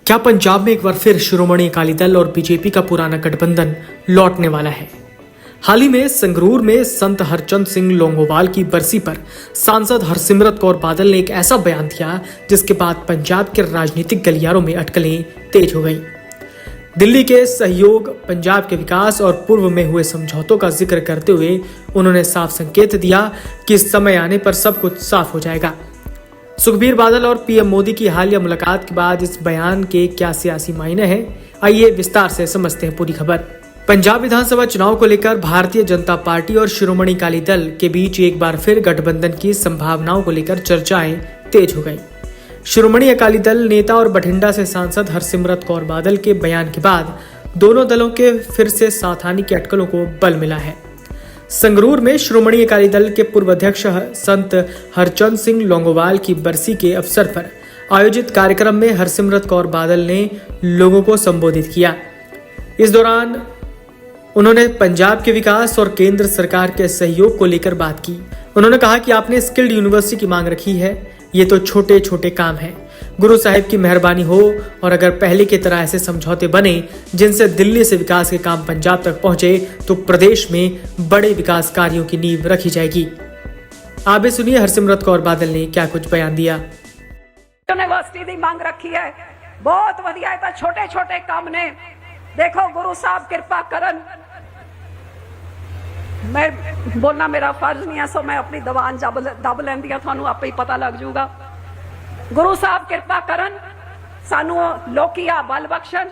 क्या पंजाब में एक बार फिर शिरोमणि अकाली दल और बीजेपी का पुराना गठबंधन लौटने वाला है? हाल ही में संगरूर में संत हरचंद सिंह लोंगोवाल की बरसी पर सांसद हरसिमरत कौर बादल ने एक ऐसा बयान दिया जिसके बाद पंजाब के राजनीतिक गलियारों में अटकलें तेज हो गईं। दिल्ली के सहयोग, पंजाब के विकास और पूर्व में हुए समझौतों का जिक्र करते हुए उन्होंने साफ संकेत दिया कि समय आने पर सब कुछ साफ हो जाएगा। सुखबीर बादल और पीएम मोदी की हालिया मुलाकात के बाद इस बयान के क्या सियासी मायने हैं, आइए विस्तार से समझते हैं पूरी खबर। पंजाब विधानसभा चुनाव को लेकर भारतीय जनता पार्टी और शिरोमणि अकाली दल के बीच एक बार फिर गठबंधन की संभावनाओं को लेकर चर्चाएं तेज हो गई। शिरोमणि अकाली दल नेता और बठिंडा से सांसद हरसिमरत कौर बादल के बयान के बाद दोनों दलों के फिर से साथ आने की अटकलों को बल मिला है। संगरूर में शिरोमणि अकाली दल के पूर्व अध्यक्ष संत हरचंद सिंह लोंगोवाल की बरसी के अवसर पर आयोजित कार्यक्रम में हरसिमरत कौर बादल ने लोगों को संबोधित किया। इस दौरान उन्होंने पंजाब के विकास और केंद्र सरकार के सहयोग को लेकर बात की। उन्होंने कहा कि आपने स्किल्ड यूनिवर्सिटी की मांग रखी है, ये तो छोटे छोटे काम हैं। गुरु साहिब की मेहरबानी हो और अगर पहले की तरह ऐसे समझौते बने जिनसे दिल्ली से विकास के काम पंजाब तक पहुंचे तो प्रदेश में बड़े विकास कार्यों की नींव रखी जाएगी। आप भी सुनिए हरसिमरत कौर बादल ने क्या कुछ बयान दिया। यूनिवर्सिटी की मांग रखी है, बहुत वधिया है। छोटे छोटे काम ने, देखो गुरु साहब कृपा करन। मैं बोलना मेरा फर्ज नहीं है, सो मैं अपनी दबान दब लैंदी हां, थानू आपे ही पता लग जाऊगा। गुरु साहब कृपा करन, सानू लोकिया बल बख्शन,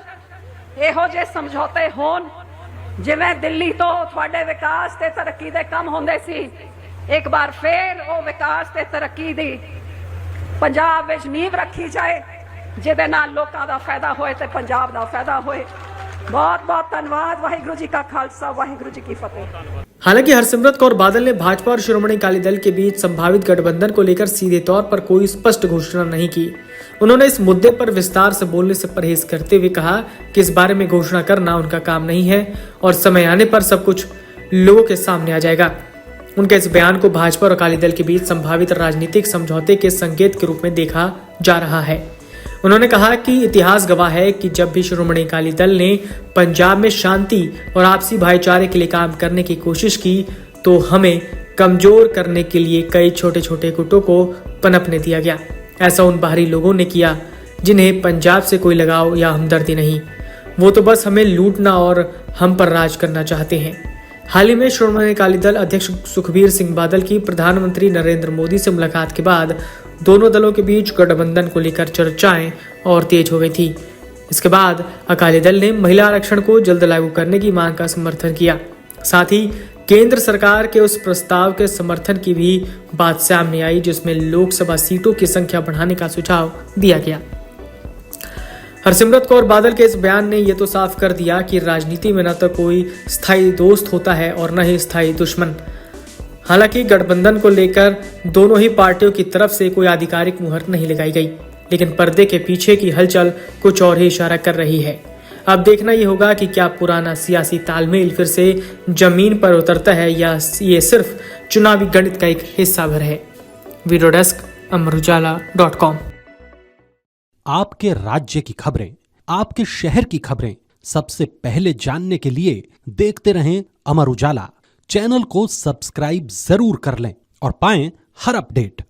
इहो जे समझौते होन जिवें दिल्ली तो थोड़े विकास ते तरक्की दे काम होंदे सी। एक बार फिर वो विकास ते तरक्की दी पंजाब विच नींव रखी जाए जिहदे नाल लोकां दा फायदा होए ते पंजाब दा फायदा होए। बहुत बहुत धन्यवाद। वाहिगुरू जी का खालसा, वाहिगुरू जी की फतेह। हालांकि हरसिमरत कौर बादल ने भाजपा और शिरोमणि अकाली दल के बीच संभावित गठबंधन को लेकर सीधे तौर पर कोई स्पष्ट घोषणा नहीं की। उन्होंने इस मुद्दे पर विस्तार से बोलने से परहेज करते हुए कहा कि इस बारे में घोषणा करना उनका काम नहीं है और समय आने पर सब कुछ लोगों के सामने आ जाएगा। उनके इस बयान को भाजपा और अकाली दल के बीच संभावित राजनीतिक समझौते के संकेत के रूप में देखा जा रहा है। उन्होंने कहा कि इतिहास गवाह है कि जब भी शिरोमणि अकाली दल ने पंजाब में शांति और आपसी भाईचारे के लिए काम करने की कोशिश की तो हमें कमजोर करने के लिए कई छोटे छोटे गुटों को पनपने दिया गया। ऐसा उन बाहरी लोगों ने किया जिन्हें पंजाब से कोई लगाव या हमदर्दी नहीं। वो तो बस हमें लूटना और हम पर राज करना चाहते हैं। हाल ही में शिरोमणि अकाली दल अध्यक्ष सुखबीर सिंह बादल की प्रधानमंत्री नरेंद्र मोदी से मुलाकात के बाद दोनों दलों के बीच गठबंधन को लेकर चर्चाएं और तेज हो गई थी। इसके बाद अकाली दल ने महिला आरक्षण को जल्द लागू करने की मांग का समर्थन किया। साथ ही केंद्र सरकार के उस प्रस्ताव के समर्थन की भी बात सामने आई जिसमें लोकसभा सीटों की संख्या बढ़ाने का सुझाव दिया गया। हरसिमरत कौर बादल के इस बयान ने यह तो साफ कर दिया कि राजनीति में न तो कोई स्थायी दोस्त होता है और न ही स्थायी दुश्मन। हालांकि गठबंधन को लेकर दोनों ही पार्टियों की तरफ से कोई आधिकारिक मुहर नहीं लगाई गई, लेकिन पर्दे के पीछे की हलचल कुछ और ही इशारा कर रही है। अब देखना ये होगा कि क्या पुराना सियासी तालमेल फिर से जमीन पर उतरता है या ये सिर्फ चुनावी गणित का एक हिस्सा भर है। Video desk Amar Ujala. आपके राज्य की खबरें, आपके शहर की खबरें सबसे पहले जानने के लिए देखते रहें अमर उजाला। चैनल को सब्सक्राइब जरूर कर लें और पाएं हर अपडेट।